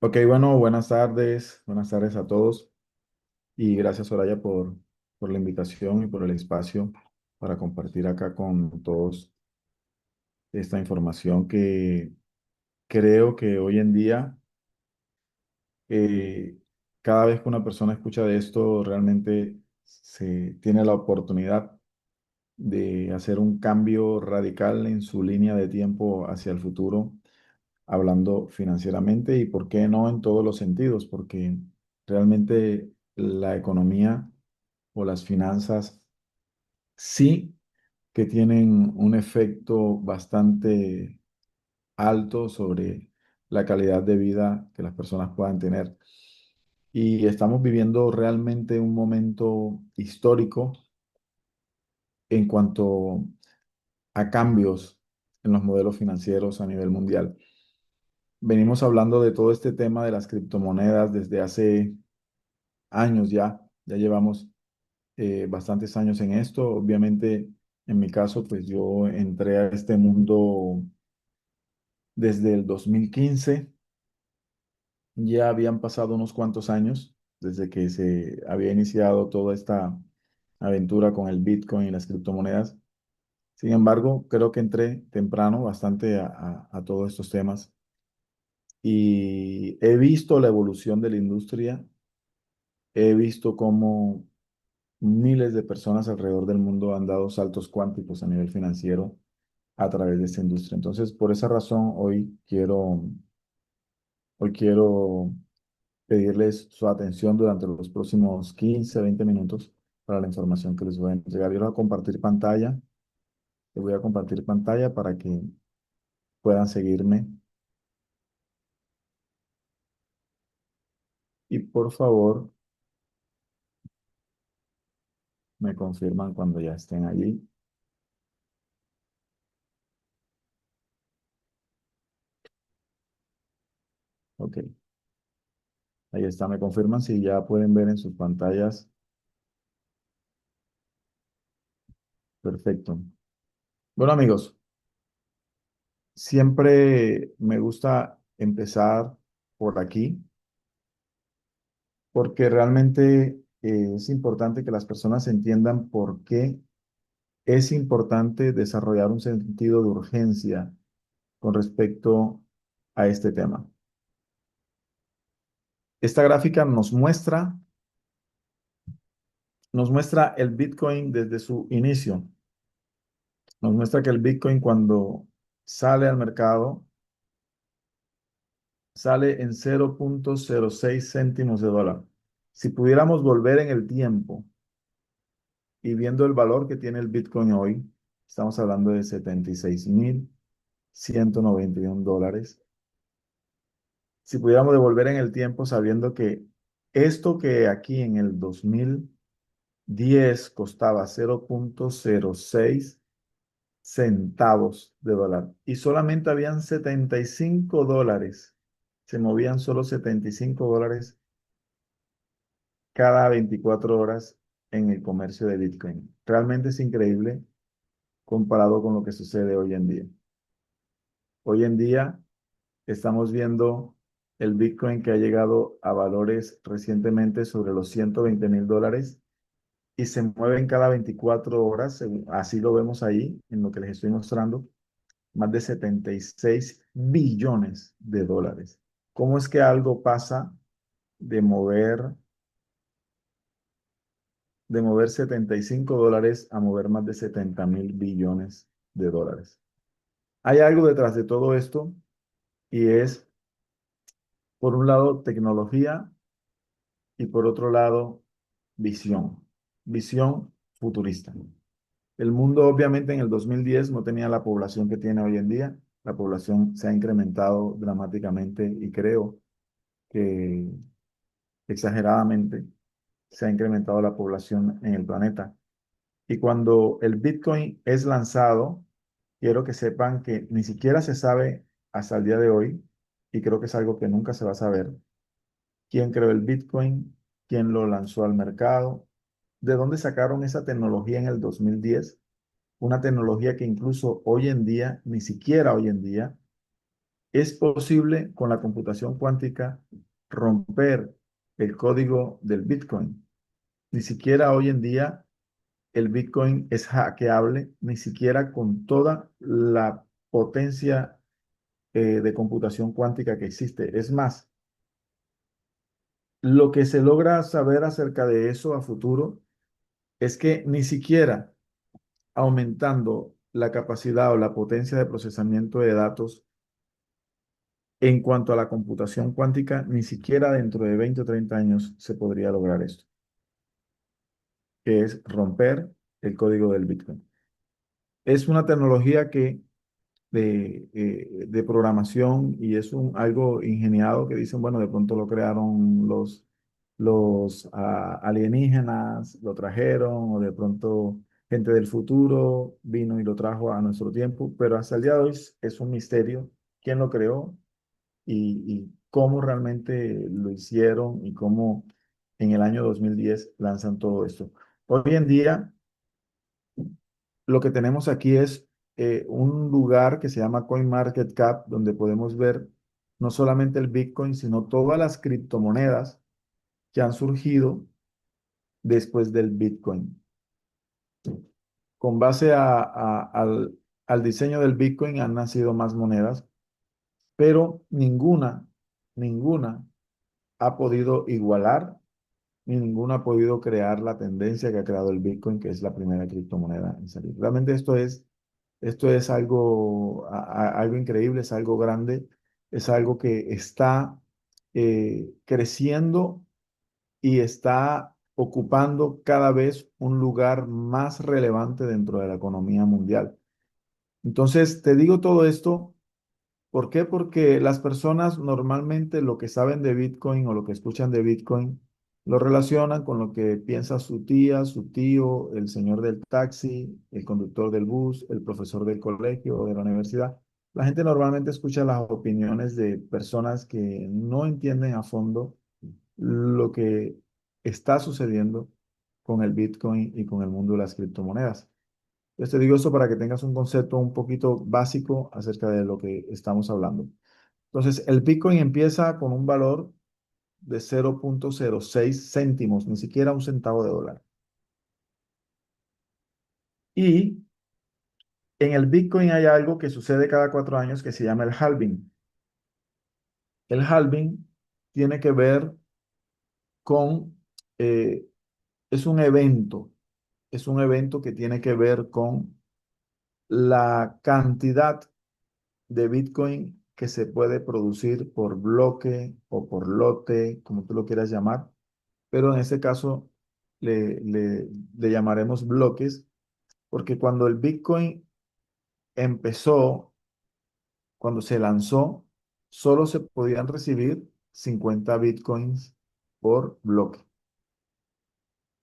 Ok, bueno, buenas tardes a todos y gracias Soraya por la invitación y por el espacio para compartir acá con todos esta información que creo que hoy en día, eh, cada vez que una persona escucha de esto, realmente se tiene la oportunidad de hacer un cambio radical en su línea de tiempo hacia el futuro, hablando financieramente y por qué no en todos los sentidos, porque realmente la economía o las finanzas sí que tienen un efecto bastante alto sobre la calidad de vida que las personas puedan tener. Y estamos viviendo realmente un momento histórico en cuanto a cambios en los modelos financieros a nivel mundial. Venimos hablando de todo este tema de las criptomonedas desde hace años ya llevamos bastantes años en esto. Obviamente, en mi caso, pues yo entré a este mundo desde el 2015. Ya habían pasado unos cuantos años desde que se había iniciado toda esta aventura con el Bitcoin y las criptomonedas. Sin embargo, creo que entré temprano bastante a todos estos temas y he visto la evolución de la industria. He visto cómo miles de personas alrededor del mundo han dado saltos cuánticos a nivel financiero a través de esta industria. Entonces, por esa razón, hoy quiero pedirles su atención durante los próximos 15, 20 minutos para la información que les voy a entregar. Yo les voy a compartir pantalla, les voy a compartir pantalla para que puedan seguirme y por favor me confirman cuando ya estén allí. Ok, ahí está, me confirman si ya pueden ver en sus pantallas. Perfecto. Bueno, amigos, siempre me gusta empezar por aquí porque realmente es importante que las personas entiendan por qué es importante desarrollar un sentido de urgencia con respecto a este tema. Esta gráfica nos muestra el Bitcoin desde su inicio. Nos muestra que el Bitcoin cuando sale al mercado sale en 0,06 céntimos de dólar. Si pudiéramos volver en el tiempo y viendo el valor que tiene el Bitcoin hoy, estamos hablando de 76.191 dólares. Si pudiéramos devolver en el tiempo sabiendo que esto que aquí en el 2010 costaba 0,06 centavos de dólar y solamente habían 75 dólares, se movían solo 75 dólares cada 24 horas en el comercio de Bitcoin. Realmente es increíble comparado con lo que sucede hoy en día. Hoy en día estamos viendo el Bitcoin que ha llegado a valores recientemente sobre los 120.000 dólares y se mueven cada 24 horas, así lo vemos ahí en lo que les estoy mostrando, más de 76 billones de dólares. ¿Cómo es que algo pasa de mover, de mover 75 dólares a mover más de 70.000 billones de dólares? Hay algo detrás de todo esto y es, por un lado, tecnología y por otro lado, visión futurista. El mundo obviamente en el 2010 no tenía la población que tiene hoy en día. La población se ha incrementado dramáticamente y creo que exageradamente se ha incrementado la población en el planeta. Y cuando el Bitcoin es lanzado, quiero que sepan que ni siquiera se sabe hasta el día de hoy, y creo que es algo que nunca se va a saber, quién creó el Bitcoin, quién lo lanzó al mercado, de dónde sacaron esa tecnología en el 2010, una tecnología que incluso hoy en día, ni siquiera hoy en día, es posible con la computación cuántica romper el código del Bitcoin. Ni siquiera hoy en día el Bitcoin es hackeable, ni siquiera con toda la potencia de computación cuántica que existe. Es más, lo que se logra saber acerca de eso a futuro es que ni siquiera aumentando la capacidad o la potencia de procesamiento de datos en cuanto a la computación cuántica, ni siquiera dentro de 20 o 30 años se podría lograr esto, que es romper el código del Bitcoin. Es una tecnología que de programación y es algo ingeniado que dicen, bueno, de pronto lo crearon los alienígenas, lo trajeron o de pronto gente del futuro vino y lo trajo a nuestro tiempo, pero hasta el día de hoy es un misterio quién lo creó y cómo realmente lo hicieron y cómo en el año 2010 lanzan todo esto. Hoy en día lo que tenemos aquí es un lugar que se llama CoinMarketCap, donde podemos ver no solamente el Bitcoin, sino todas las criptomonedas que han surgido después del Bitcoin. Con base al diseño del Bitcoin han nacido más monedas, pero ninguna ha podido igualar ni ninguna ha podido crear la tendencia que ha creado el Bitcoin, que es la primera criptomoneda en salir. Realmente esto es algo, algo increíble, es algo grande, es algo que está creciendo y está ocupando cada vez un lugar más relevante dentro de la economía mundial. Entonces, te digo todo esto. ¿Por qué? Porque las personas normalmente lo que saben de Bitcoin o lo que escuchan de Bitcoin lo relacionan con lo que piensa su tía, su tío, el señor del taxi, el conductor del bus, el profesor del colegio o de la universidad. La gente normalmente escucha las opiniones de personas que no entienden a fondo lo que está sucediendo con el Bitcoin y con el mundo de las criptomonedas. Yo te digo eso para que tengas un concepto un poquito básico acerca de lo que estamos hablando. Entonces, el Bitcoin empieza con un valor de 0,06 céntimos, ni siquiera un centavo de dólar. Y en el Bitcoin hay algo que sucede cada 4 años que se llama el halving. El halving tiene que ver con, eh, es es un evento que tiene que ver con la cantidad de Bitcoin que se puede producir por bloque o por lote, como tú lo quieras llamar, pero en este caso le llamaremos bloques, porque cuando el Bitcoin empezó, cuando se lanzó, solo se podían recibir 50 Bitcoins por bloque.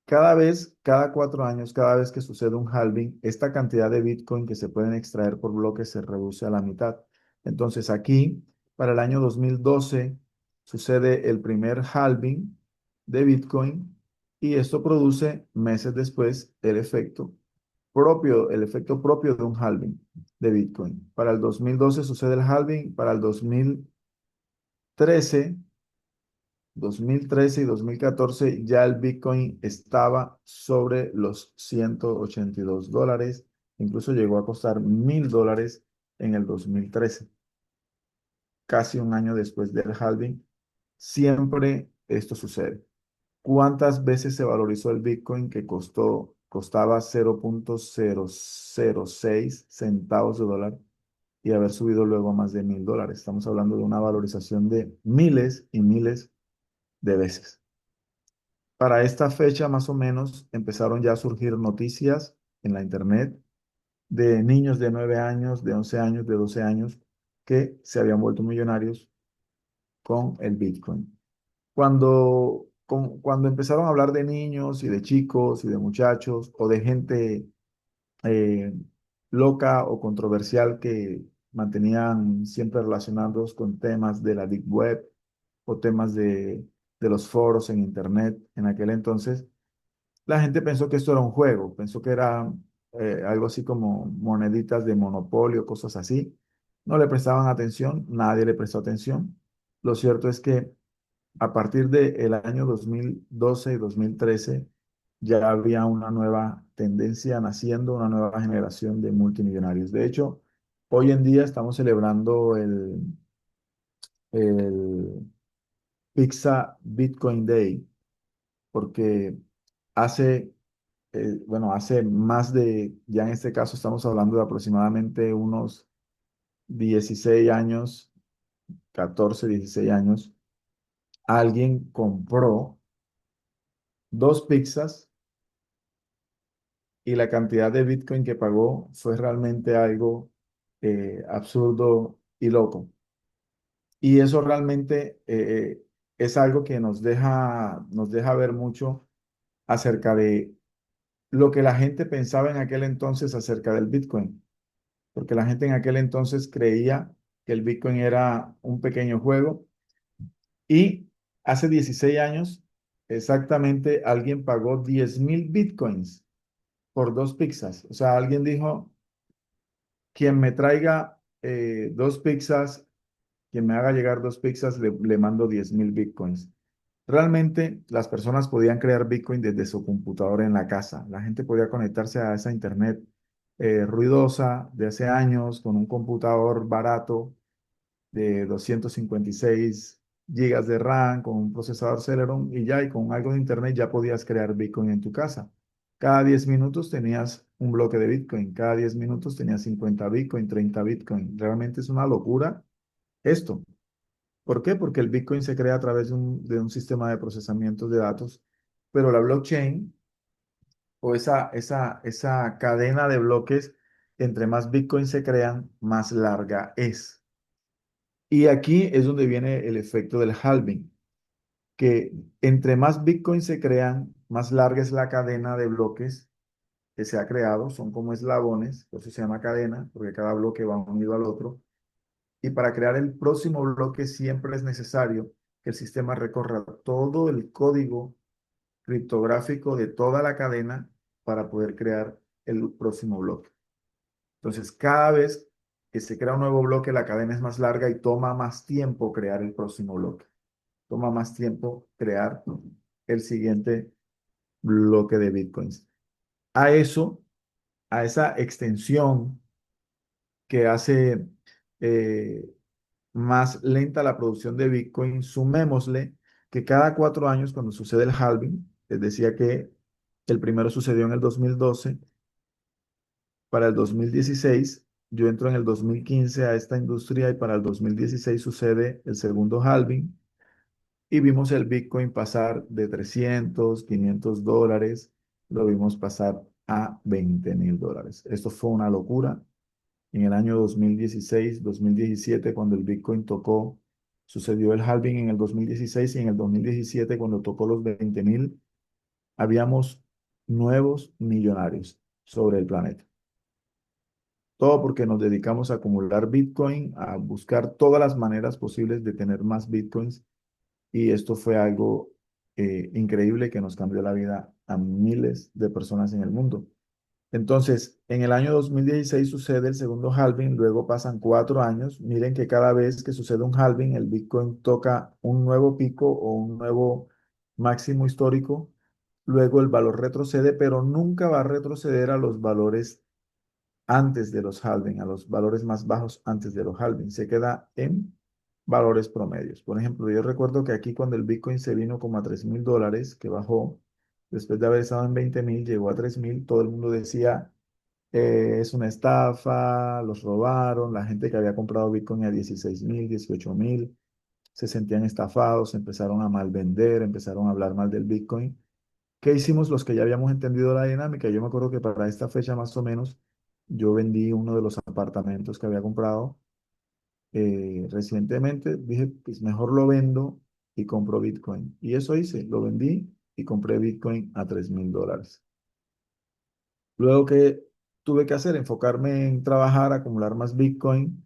Cada vez, cada 4 años, cada vez que sucede un halving, esta cantidad de Bitcoin que se pueden extraer por bloque se reduce a la mitad. Entonces aquí, para el año 2012, sucede el primer halving de Bitcoin y esto produce meses después el efecto propio de un halving de Bitcoin. Para el 2012 sucede el halving, para el 2013 2013 y 2014 ya el Bitcoin estaba sobre los $182, incluso llegó a costar $1.000 en el 2013, casi un año después del halving. Siempre esto sucede. ¿Cuántas veces se valorizó el Bitcoin que costaba 0,006 centavos de dólar y haber subido luego a más de $1.000? Estamos hablando de una valorización de miles y miles de veces. Para esta fecha, más o menos, empezaron ya a surgir noticias en la internet de niños de 9 años, de 11 años, de 12 años, que se habían vuelto millonarios con el Bitcoin. Cuando empezaron a hablar de niños y de chicos y de muchachos o de gente eh, loca o controversial que mantenían siempre relacionados con temas de la Deep Web o temas de los foros en internet en aquel entonces, la gente pensó que esto era un juego, pensó que era algo así como moneditas de monopolio, cosas así. No le prestaban atención, nadie le prestó atención. Lo cierto es que a partir del año 2012 y 2013 ya había una nueva tendencia naciendo, una nueva generación de multimillonarios. De hecho, hoy en día estamos celebrando el Pizza Bitcoin Day porque hace, bueno, hace más de, ya en este caso estamos hablando de aproximadamente unos 16 años, 14, 16 años, alguien compró dos pizzas y la cantidad de Bitcoin que pagó fue realmente algo absurdo y loco. Y eso realmente es algo que nos deja ver mucho acerca de lo que la gente pensaba en aquel entonces acerca del Bitcoin, porque la gente en aquel entonces creía que el Bitcoin era un pequeño juego y hace 16 años exactamente alguien pagó 10.000 Bitcoins por dos pizzas. O sea, alguien dijo, quien me traiga dos pizzas, quien me haga llegar dos pizzas, le mando 10.000 Bitcoins. Realmente las personas podían crear Bitcoin desde su computadora en la casa. La gente podía conectarse a esa internet ruidosa de hace años con un computador barato de 256 gigas de RAM, con un procesador Celeron y ya, y con algo de internet ya podías crear Bitcoin en tu casa. Cada 10 minutos tenías un bloque de Bitcoin, cada 10 minutos tenías 50 Bitcoin, 30 Bitcoin. Realmente es una locura esto. ¿Por qué? Porque el Bitcoin se crea a través de un sistema de procesamiento de datos, pero la blockchain o esa cadena de bloques, entre más Bitcoin se crean, más larga es. Y aquí es donde viene el efecto del halving, que entre más Bitcoin se crean, más larga es la cadena de bloques que se ha creado, son como eslabones, por eso se llama cadena, porque cada bloque va unido al otro. Y para crear el próximo bloque siempre es necesario que el sistema recorra todo el código criptográfico de toda la cadena para poder crear el próximo bloque. Entonces, cada vez que se crea un nuevo bloque, la cadena es más larga y toma más tiempo crear el próximo bloque. Toma más tiempo crear el siguiente bloque de bitcoins. A eso, a esa extensión que hace eh, más lenta la producción de Bitcoin, sumémosle que cada 4 años, cuando sucede el halving, les decía que el primero sucedió en el 2012, para el 2016, yo entro en el 2015 a esta industria y para el 2016 sucede el segundo halving y vimos el Bitcoin pasar de 300, $500, lo vimos pasar a $20.000. Esto fue una locura en el año 2016, 2017, cuando el Bitcoin tocó, sucedió el halving en el 2016 y en el 2017, cuando tocó los 20.000, habíamos nuevos millonarios sobre el planeta. Todo porque nos dedicamos a acumular Bitcoin, a buscar todas las maneras posibles de tener más Bitcoins y esto fue algo increíble que nos cambió la vida a miles de personas en el mundo. Entonces, en el año 2016 sucede el segundo halving, luego pasan 4 años. Miren que cada vez que sucede un halving, el Bitcoin toca un nuevo pico o un nuevo máximo histórico. Luego el valor retrocede, pero nunca va a retroceder a los valores antes de los halving, a los valores más bajos antes de los halving. Se queda en valores promedios. Por ejemplo, yo recuerdo que aquí cuando el Bitcoin se vino como a $3.000, que bajó, después de haber estado en 20.000, llegó a 3.000, todo el mundo decía es una estafa, los robaron, la gente que había comprado Bitcoin a 16.000, 18.000, se sentían estafados, empezaron a mal vender, empezaron a hablar mal del Bitcoin. ¿Qué hicimos los que ya habíamos entendido la dinámica? Yo me acuerdo que para esta fecha más o menos, yo vendí uno de los apartamentos que había comprado recientemente. Dije, pues mejor lo vendo y compro Bitcoin. Y eso hice, lo vendí y compré Bitcoin a $3.000. Luego que tuve que hacer, enfocarme en trabajar, acumular más Bitcoin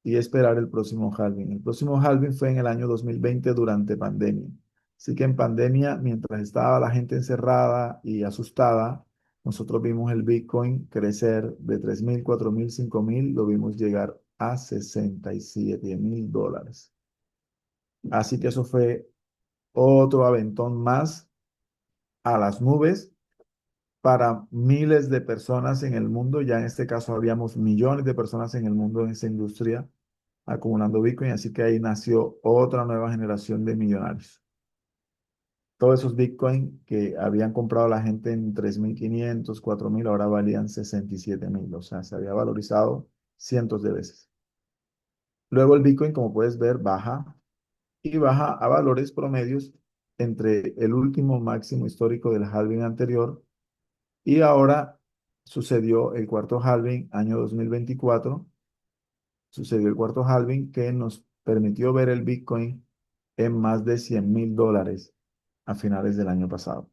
y esperar el próximo halving. El próximo halving fue en el año 2020 durante pandemia. Así que en pandemia, mientras estaba la gente encerrada y asustada, nosotros vimos el Bitcoin crecer de 3.000, 4.000, 5.000, lo vimos llegar a $67.000. Así que eso fue otro aventón más a las nubes para miles de personas en el mundo. Ya en este caso habíamos millones de personas en el mundo en esa industria acumulando Bitcoin, así que ahí nació otra nueva generación de millonarios. Todos esos Bitcoin que habían comprado la gente en 3.500, 4.000, ahora valían 67.000, o sea, se había valorizado cientos de veces. Luego el Bitcoin, como puedes ver, baja y baja a valores promedios entre el último máximo histórico del halving anterior y ahora sucedió el cuarto halving, año 2024, sucedió el cuarto halving que nos permitió ver el Bitcoin en más de $100.000 a finales del año pasado.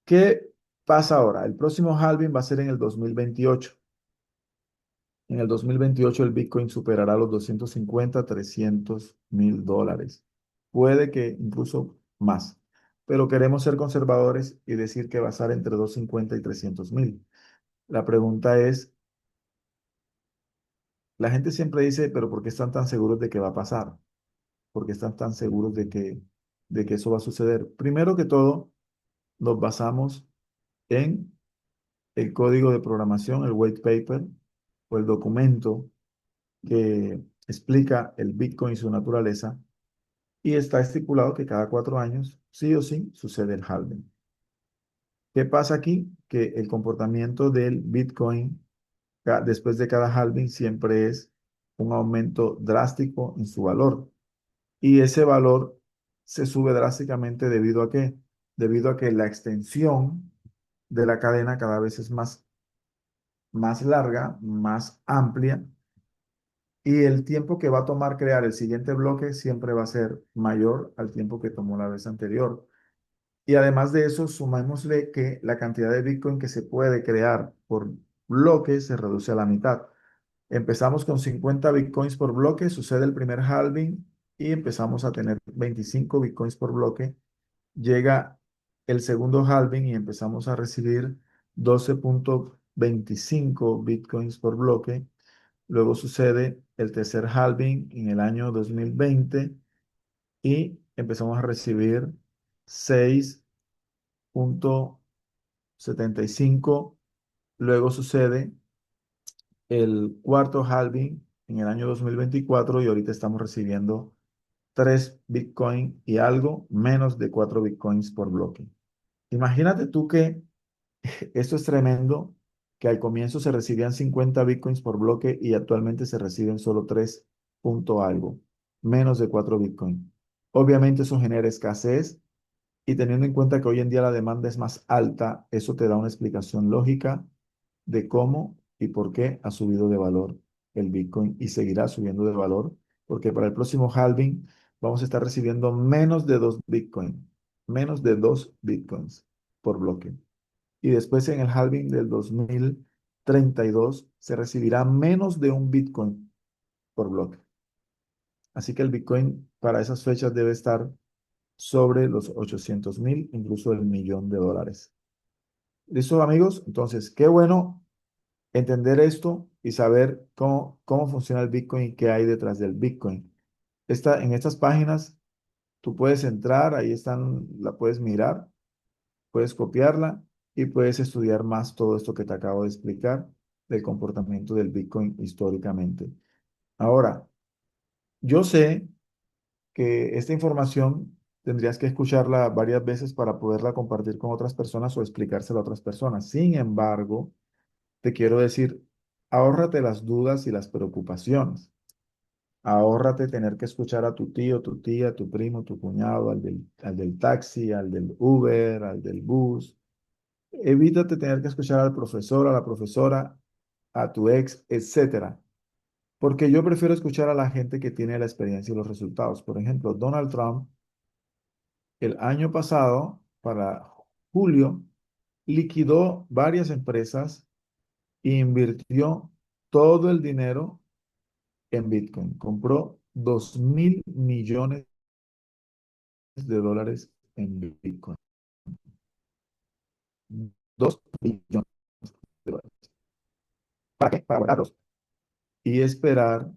¿Qué pasa ahora? El próximo halving va a ser en el 2028. En el 2028 el Bitcoin superará los 250, $300.000. Puede que incluso más, pero queremos ser conservadores y decir que va a estar entre 250 y 300.000. La pregunta es, la gente siempre dice, pero ¿por qué están tan seguros de que va a pasar? ¿Por qué están tan seguros de que eso va a suceder? Primero que todo, nos basamos en el código de programación, el white paper o el documento que explica el Bitcoin y su naturaleza, y está estipulado que cada 4 años, sí o sí, sucede el halving. ¿Qué pasa aquí? Que el comportamiento del Bitcoin después de cada halving siempre es un aumento drástico en su valor. Y ese valor se sube drásticamente ¿debido a qué? Debido a que la extensión de la cadena cada vez es más larga, más amplia, y el tiempo que va a tomar crear el siguiente bloque siempre va a ser mayor al tiempo que tomó la vez anterior. Y además de eso, sumémosle que la cantidad de Bitcoin que se puede crear por bloque se reduce a la mitad. Empezamos con 50 Bitcoins por bloque, sucede el primer halving y empezamos a tener 25 Bitcoins por bloque. Llega el segundo halving y empezamos a recibir 12.25 Bitcoins por bloque. Luego sucede el tercer halving en el año 2020 y empezamos a recibir 6.75. Luego sucede el cuarto halving en el año 2024 y ahorita estamos recibiendo 3 Bitcoin y algo menos de 4 Bitcoins por bloque. Imagínate tú que esto es tremendo, que al comienzo se recibían 50 Bitcoins por bloque y actualmente se reciben solo 3 punto algo, menos de 4 Bitcoin. Obviamente eso genera escasez y teniendo en cuenta que hoy en día la demanda es más alta, eso te da una explicación lógica de cómo y por qué ha subido de valor el Bitcoin y seguirá subiendo de valor, porque para el próximo halving vamos a estar recibiendo menos de 2 Bitcoins por bloque. Y después en el halving del 2032 se recibirá menos de un Bitcoin por bloque. Así que el Bitcoin para esas fechas debe estar sobre los 800.000, incluso el millón de dólares. ¿Listo, amigos? Entonces, qué bueno entender esto y saber cómo funciona el Bitcoin y qué hay detrás del Bitcoin. En estas páginas tú puedes entrar, ahí están, la puedes mirar, puedes copiarla y puedes estudiar más todo esto que te acabo de explicar del comportamiento del Bitcoin históricamente. Ahora, yo sé que esta información tendrías que escucharla varias veces para poderla compartir con otras personas o explicársela a otras personas. Sin embargo, te quiero decir, ahórrate las dudas y las preocupaciones. Ahórrate tener que escuchar a tu tío, tu tía, tu primo, tu cuñado, al del taxi, al del Uber, al del bus. Evítate tener que escuchar al profesor, a la profesora, a tu ex, etcétera. Porque yo prefiero escuchar a la gente que tiene la experiencia y los resultados. Por ejemplo, Donald Trump, el año pasado, para julio, liquidó varias empresas e invirtió todo el dinero en Bitcoin. Compró $2.000 millones en Bitcoin. 2 billones de dólares. ¿Para qué? Para guardarlos. y esperar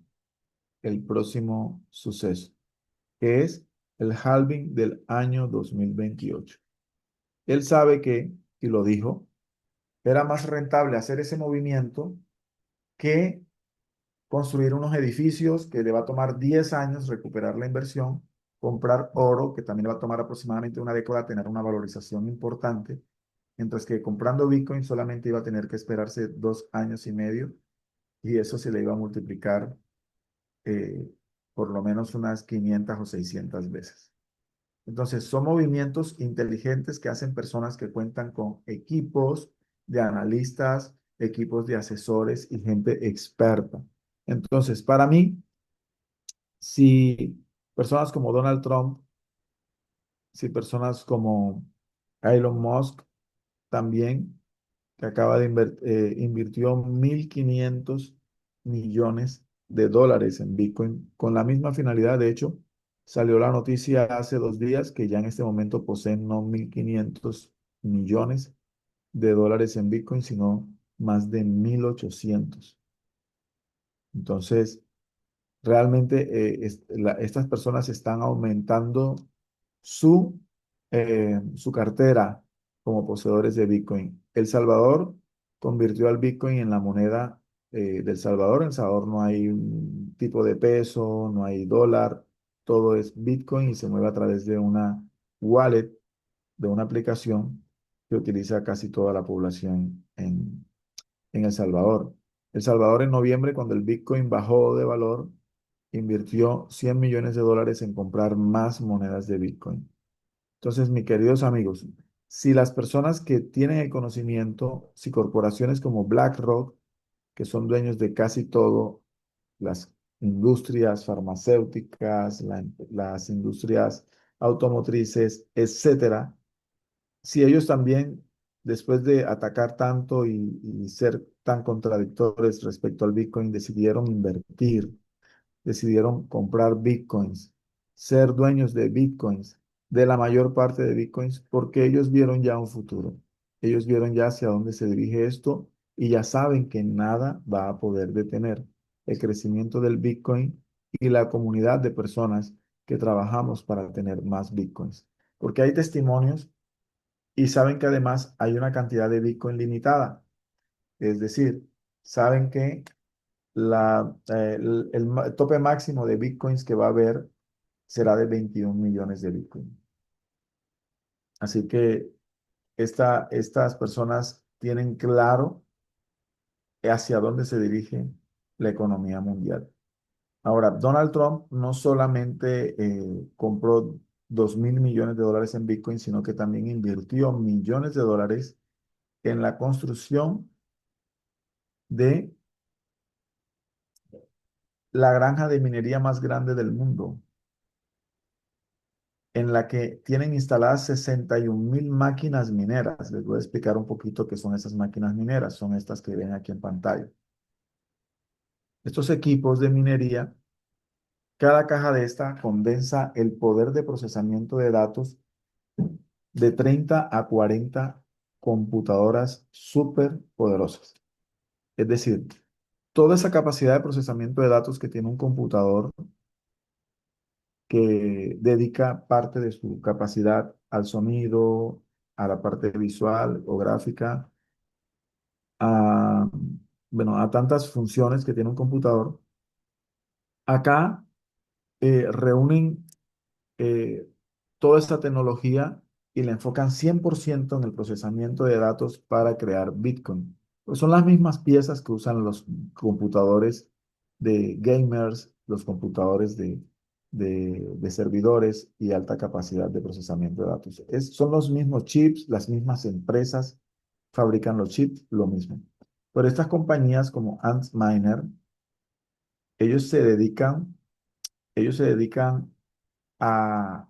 el próximo suceso, que es el halving del año 2028. Él sabe que, y lo dijo, era más rentable hacer ese movimiento que construir unos edificios que le va a tomar 10 años recuperar la inversión, comprar oro, que también le va a tomar aproximadamente una década tener una valorización importante, mientras que comprando Bitcoin solamente iba a tener que esperarse 2 años y medio y eso se le iba a multiplicar eh, por lo menos unas 500 o 600 veces. Entonces, son movimientos inteligentes que hacen personas que cuentan con equipos de analistas, equipos de asesores y gente experta. Entonces, para mí, si personas como Donald Trump, si personas como Elon Musk también, que acaba de invirtió 1.500 millones de dólares en Bitcoin con la misma finalidad. De hecho, salió la noticia hace 2 días que ya en este momento poseen no 1.500 millones de dólares en Bitcoin, sino más de 1.800. Entonces, realmente estas personas están aumentando su cartera como poseedores de Bitcoin. El Salvador convirtió al Bitcoin en la moneda del Salvador. En El Salvador no hay un tipo de peso, no hay dólar, todo es Bitcoin y se mueve a través de una wallet, de una aplicación que utiliza casi toda la población en El Salvador. El Salvador en noviembre, cuando el Bitcoin bajó de valor, invirtió 100 millones de dólares en comprar más monedas de Bitcoin. Entonces, mis queridos amigos, si las personas que tienen el conocimiento, si corporaciones como BlackRock, que son dueños de casi todo, las industrias farmacéuticas, las industrias automotrices, etcétera, si ellos también, después de atacar tanto y ser tan contradictorios respecto al Bitcoin, decidieron invertir, decidieron comprar Bitcoins, ser dueños de Bitcoins, de la mayor parte de Bitcoins, porque ellos vieron ya un futuro. Ellos vieron ya hacia dónde se dirige esto y ya saben que nada va a poder detener el crecimiento del Bitcoin y la comunidad de personas que trabajamos para tener más Bitcoins. Porque hay testimonios y saben que además hay una cantidad de Bitcoin limitada. Es decir, saben que el tope máximo de Bitcoins que va a haber será de 21 millones de Bitcoin. Así que estas personas tienen claro hacia dónde se dirige la economía mundial. Ahora, Donald Trump no solamente compró 2.000 millones de dólares en Bitcoin, sino que también invirtió millones de dólares en la construcción de la granja de minería más grande del mundo, en la que tienen instaladas 61.000 máquinas mineras. Les voy a explicar un poquito qué son esas máquinas mineras. Son estas que ven aquí en pantalla. Estos equipos de minería, cada caja de esta condensa el poder de procesamiento de datos de 30 a 40 computadoras súper poderosas. Es decir, toda esa capacidad de procesamiento de datos que tiene un computador que dedica parte de su capacidad al sonido, a la parte visual o gráfica, a, bueno, a tantas funciones que tiene un computador. Acá reúnen eh, toda esta tecnología y la enfocan 100% en el procesamiento de datos para crear Bitcoin. Pues son las mismas piezas que usan los computadores de gamers, los computadores de servidores y alta capacidad de procesamiento de datos. Son los mismos chips, las mismas empresas fabrican los chips, lo mismo. Pero estas compañías como Antminer, ellos se dedican, ellos se dedican a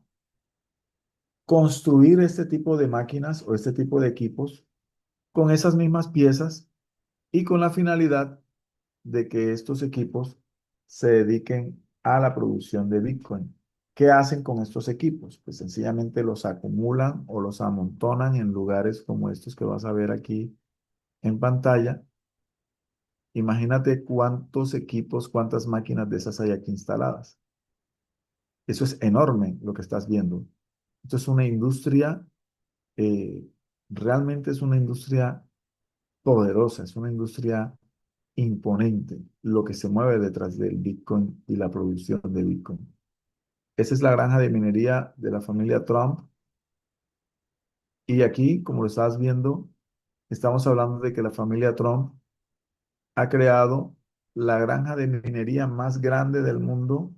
construir este tipo de máquinas o este tipo de equipos con esas mismas piezas y con la finalidad de que estos equipos se dediquen a la producción de Bitcoin. ¿Qué hacen con estos equipos? Pues sencillamente los acumulan o los amontonan en lugares como estos que vas a ver aquí en pantalla Imagínate cuántos equipos, cuántas máquinas de esas hay aquí instaladas. Eso es enorme lo que estás viendo. Esto es una industria, eh, realmente es una industria poderosa, es una industria imponente, lo que se mueve detrás del Bitcoin y la producción de Bitcoin. Esa es la granja de minería de la familia Trump. Y aquí, como lo estás viendo, estamos hablando de que la familia Trump ha creado la granja de minería más grande del mundo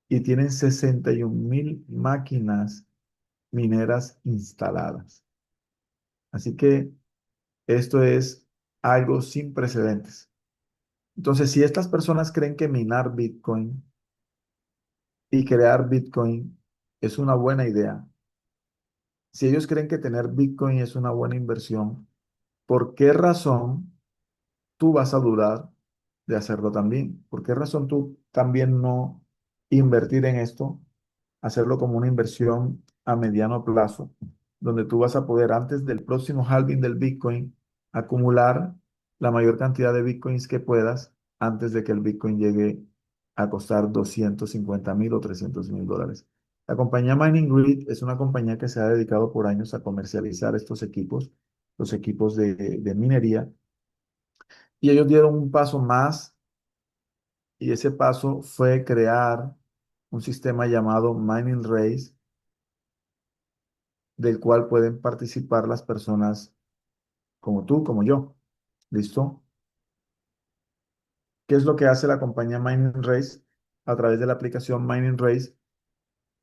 y tienen 61.000 máquinas mineras instaladas. Así que esto es algo sin precedentes. Entonces, si estas personas creen que minar Bitcoin y crear Bitcoin es una buena idea, si ellos creen que tener Bitcoin es una buena inversión, ¿por qué razón tú vas a dudar de hacerlo también? ¿Por qué razón tú también no invertir en esto, hacerlo como una inversión a mediano plazo, donde tú vas a poder antes del próximo halving del Bitcoin acumular la mayor cantidad de Bitcoins que puedas antes de que el Bitcoin llegue a costar 250.000 o 300.000 dólares? La compañía Mining Grid es una compañía que se ha dedicado por años a comercializar estos equipos, los equipos de minería, y ellos dieron un paso más, y ese paso fue crear un sistema llamado Mining Race, del cual pueden participar las personas como tú, como yo. ¿Listo? ¿Qué es lo que hace la compañía Mining Race? A través de la aplicación Mining Race,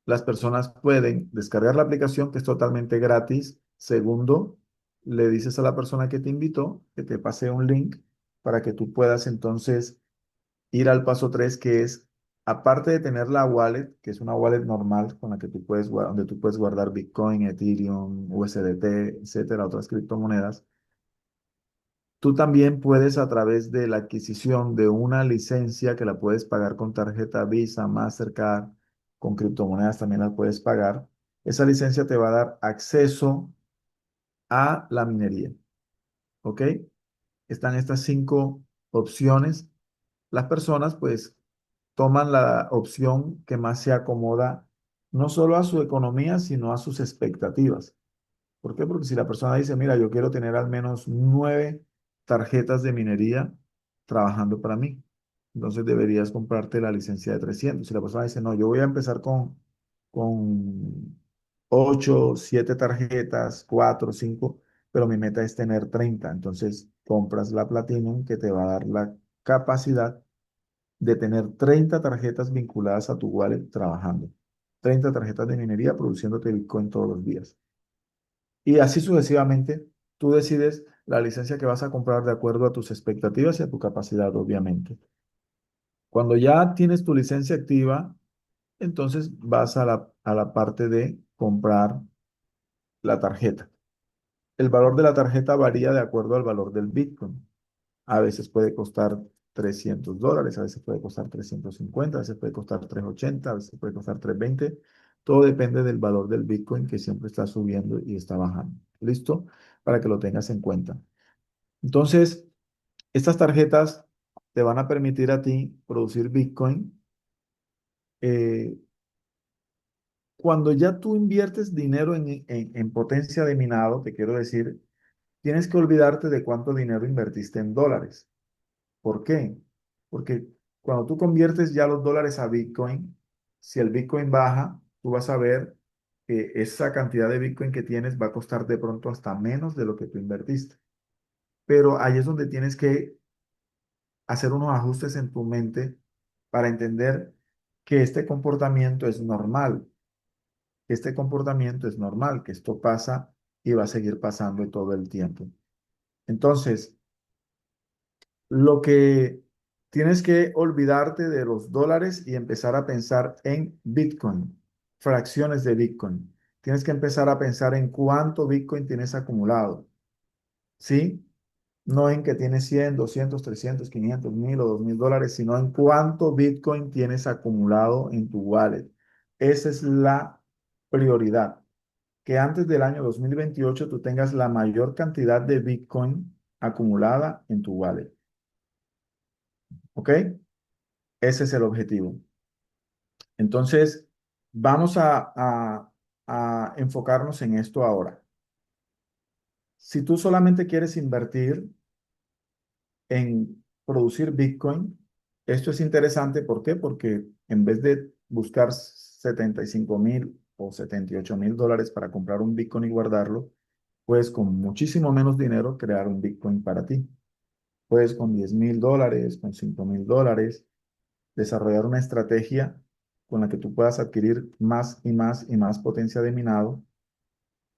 las personas pueden descargar la aplicación, que es totalmente gratis. Segundo, le dices a la persona que te invitó que te pase un link para que tú puedas entonces ir al paso 3, que es, aparte de tener la wallet, que es una wallet normal con la que tú puedes, donde tú puedes guardar Bitcoin, Ethereum, USDT, etcétera, otras criptomonedas, tú también puedes, a través de la adquisición de una licencia que la puedes pagar con tarjeta Visa, Mastercard, con criptomonedas también la puedes pagar. Esa licencia te va a dar acceso a la minería. ¿Ok? Están estas 5 opciones. Las personas, pues, toman la opción que más se acomoda no solo a su economía, sino a sus expectativas. ¿Por qué? Porque si la persona dice, mira, yo quiero tener al menos 9 tarjetas de minería trabajando para mí, entonces deberías comprarte la licencia de 300. Si la persona dice, no, yo voy a empezar con 8, 7 tarjetas, 4, 5, pero mi meta es tener 30, entonces compras la Platinum, que te va a dar la capacidad de tener 30 tarjetas vinculadas a tu wallet trabajando. 30 tarjetas de minería produciéndote Bitcoin todos los días. Y así sucesivamente, tú decides la licencia que vas a comprar de acuerdo a tus expectativas y a tu capacidad, obviamente. Cuando ya tienes tu licencia activa, entonces vas a la parte de comprar la tarjeta. El valor de la tarjeta varía de acuerdo al valor del Bitcoin. A veces puede costar $300, a veces puede costar 350, a veces puede costar 380, a veces puede costar 320. Todo depende del valor del Bitcoin, que siempre está subiendo y está bajando. ¿Listo? Para que lo tengas en cuenta. Entonces, estas tarjetas te van a permitir a ti producir Bitcoin. eh, Cuando ya tú inviertes dinero en potencia de minado, te quiero decir, tienes que olvidarte de cuánto dinero invertiste en dólares. ¿Por qué? Porque cuando tú conviertes ya los dólares a Bitcoin, si el Bitcoin baja, tú vas a ver que esa cantidad de Bitcoin que tienes va a costar de pronto hasta menos de lo que tú invertiste. Pero ahí es donde tienes que hacer unos ajustes en tu mente para entender que este comportamiento es normal, que este comportamiento es normal, que esto pasa y va a seguir pasando todo el tiempo. Entonces, lo que tienes que olvidarte de los dólares y empezar a pensar en Bitcoin, fracciones de Bitcoin. Tienes que empezar a pensar en cuánto Bitcoin tienes acumulado, ¿sí? No en que tienes 100, 200, 300, 500, 1000 o 2000 dólares, sino en cuánto Bitcoin tienes acumulado en tu wallet. Esa es la prioridad, que antes del año 2028 tú tengas la mayor cantidad de Bitcoin acumulada en tu wallet. ¿Ok? Ese es el objetivo. Entonces, vamos a enfocarnos en esto ahora. Si tú solamente quieres invertir en producir Bitcoin, esto es interesante. ¿Por qué? Porque en vez de buscar 75.000 o 78.000 dólares para comprar un Bitcoin y guardarlo, puedes con muchísimo menos dinero crear un Bitcoin para ti. Puedes con 10.000 dólares, con 5.000 dólares, desarrollar una estrategia con la que tú puedas adquirir más y más y más potencia de minado.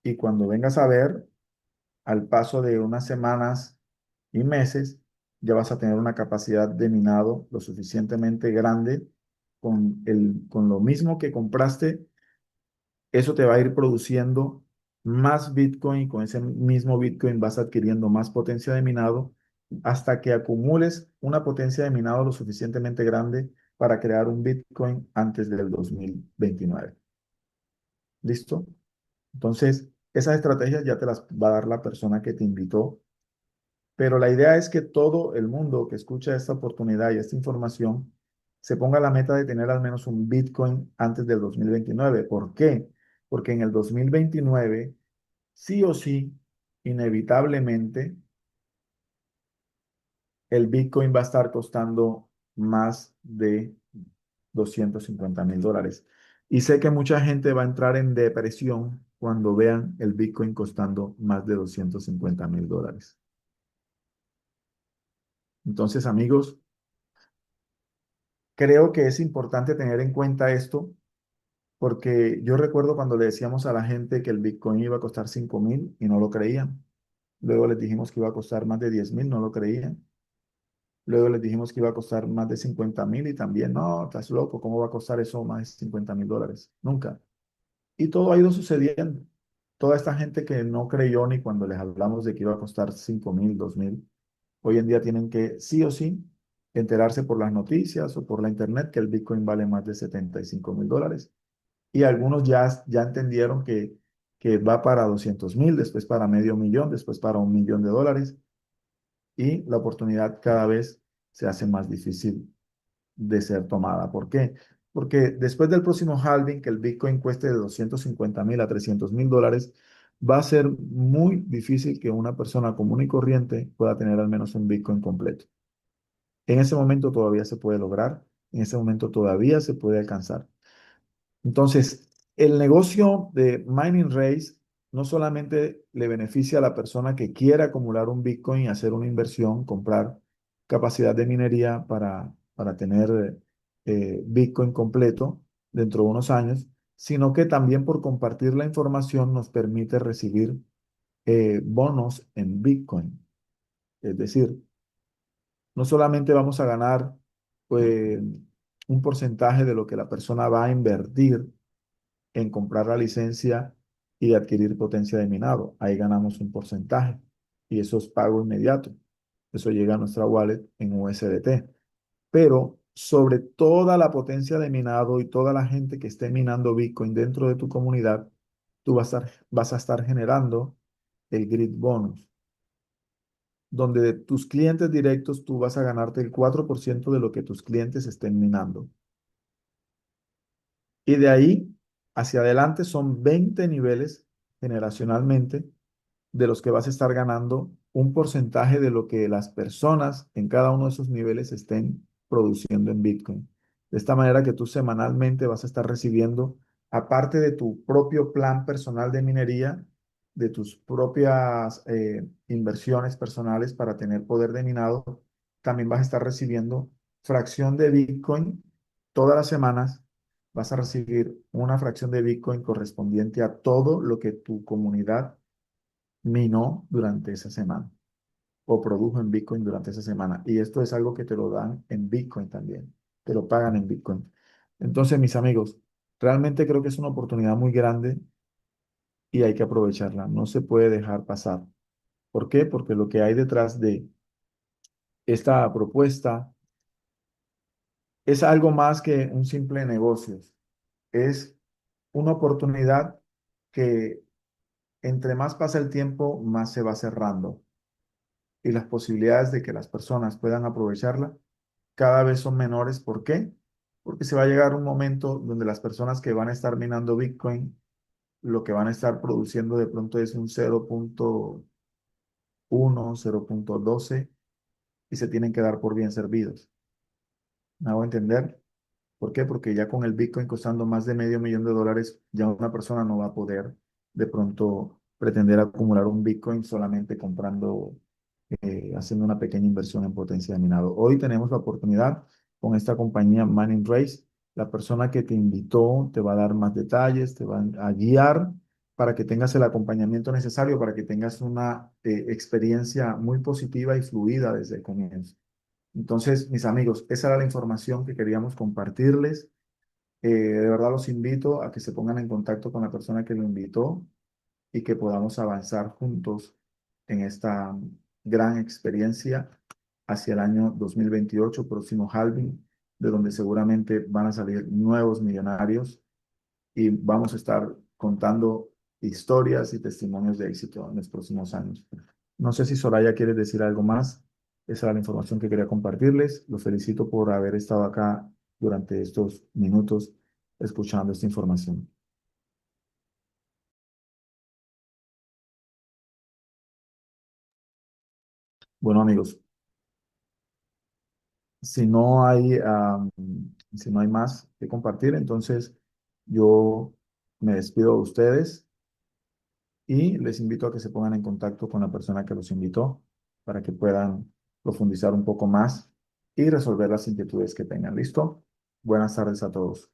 Y cuando vengas a ver, al paso de unas semanas y meses, ya vas a tener una capacidad de minado lo suficientemente grande con lo mismo que compraste. Eso te va a ir produciendo más Bitcoin y con ese mismo Bitcoin vas adquiriendo más potencia de minado hasta que acumules una potencia de minado lo suficientemente grande para crear un Bitcoin antes del 2029. ¿Listo? Entonces, esas estrategias ya te las va a dar la persona que te invitó, pero la idea es que todo el mundo que escucha esta oportunidad y esta información se ponga la meta de tener al menos un Bitcoin antes del 2029. ¿Por qué? Porque en el 2029, sí o sí, inevitablemente, el Bitcoin va a estar costando más de 250.000 dólares. Y sé que mucha gente va a entrar en depresión cuando vean el Bitcoin costando más de 250.000 dólares. Entonces, amigos, creo que es importante tener en cuenta esto porque yo recuerdo cuando le decíamos a la gente que el Bitcoin iba a costar 5.000 y no lo creían. Luego les dijimos que iba a costar más de 10.000, no lo creían. Luego les dijimos que iba a costar más de 50.000 y también, no, estás loco, ¿cómo va a costar eso más de 50.000 dólares? Nunca. Y todo ha ido sucediendo. Toda esta gente que no creyó ni cuando les hablamos de que iba a costar 5.000, 2.000, hoy en día tienen que sí o sí enterarse por las noticias o por la internet que el Bitcoin vale más de 75.000 dólares. Y algunos ya entendieron que va para 200.000, después para medio millón, después para 1 millón de dólares. Y la oportunidad cada vez se hace más difícil de ser tomada. ¿Por qué? Porque después del próximo halving, que el Bitcoin cueste de 250.000 a 300.000 dólares, va a ser muy difícil que una persona común y corriente pueda tener al menos un Bitcoin completo. En ese momento todavía se puede lograr, en ese momento todavía se puede alcanzar. Entonces, el negocio de Mining Race no solamente le beneficia a la persona que quiere acumular un Bitcoin y hacer una inversión, comprar capacidad de minería para tener Bitcoin completo dentro de unos años, sino que también por compartir la información nos permite recibir bonos en Bitcoin. Es decir, no solamente vamos a ganar pues, un porcentaje de lo que la persona va a invertir en comprar la licencia y de adquirir potencia de minado. Ahí ganamos un porcentaje y eso es pago inmediato. Eso llega a nuestra wallet en USDT. Pero sobre toda la potencia de minado y toda la gente que esté minando Bitcoin dentro de tu comunidad, tú vas a estar generando el grid bonus, donde de tus clientes directos tú vas a ganarte el 4% de lo que tus clientes estén minando. Y de ahí hacia adelante son 20 niveles generacionalmente de los que vas a estar ganando un porcentaje de lo que las personas en cada uno de esos niveles estén produciendo en Bitcoin. De esta manera que tú semanalmente vas a estar recibiendo, aparte de tu propio plan personal de minería, de tus propias inversiones personales para tener poder de minado, también vas a estar recibiendo fracción de Bitcoin todas las semanas. Vas a recibir una fracción de Bitcoin correspondiente a todo lo que tu comunidad minó durante esa semana o produjo en Bitcoin durante esa semana. Y esto es algo que te lo dan en Bitcoin también, te lo pagan en Bitcoin. Entonces, mis amigos, realmente creo que es una oportunidad muy grande y hay que aprovecharla. No se puede dejar pasar. ¿Por qué? Porque lo que hay detrás de esta propuesta es algo más que un simple negocio. Es una oportunidad que entre más pasa el tiempo, más se va cerrando y las posibilidades de que las personas puedan aprovecharla cada vez son menores. ¿Por qué? Porque se va a llegar un momento donde las personas que van a estar minando Bitcoin, lo que van a estar produciendo de pronto es un 0.1, 0.12 y se tienen que dar por bien servidos. ¿Me hago entender? ¿Por qué? Porque ya con el Bitcoin costando más de medio millón de dólares, ya una persona no va a poder de pronto pretender acumular un Bitcoin solamente comprando, haciendo una pequeña inversión en potencia de minado. Hoy tenemos la oportunidad con esta compañía Mining Race. La persona que te invitó te va a dar más detalles, te va a guiar para que tengas el acompañamiento necesario, para que tengas una experiencia muy positiva y fluida desde el comienzo. Entonces, mis amigos, esa era la información que queríamos compartirles. De verdad los invito a que se pongan en contacto con la persona que lo invitó y que podamos avanzar juntos en esta gran experiencia hacia el año 2028, próximo halving, de donde seguramente van a salir nuevos millonarios y vamos a estar contando historias y testimonios de éxito en los próximos años. No sé si Soraya quiere decir algo más. Esa era la información que quería compartirles. Los felicito por haber estado acá durante estos minutos escuchando esta información. Bueno, amigos, si no hay, si no hay más que compartir, entonces yo me despido de ustedes y les invito a que se pongan en contacto con la persona que los invitó para que puedan profundizar un poco más y resolver las inquietudes que tengan. ¿Listo? Buenas tardes a todos.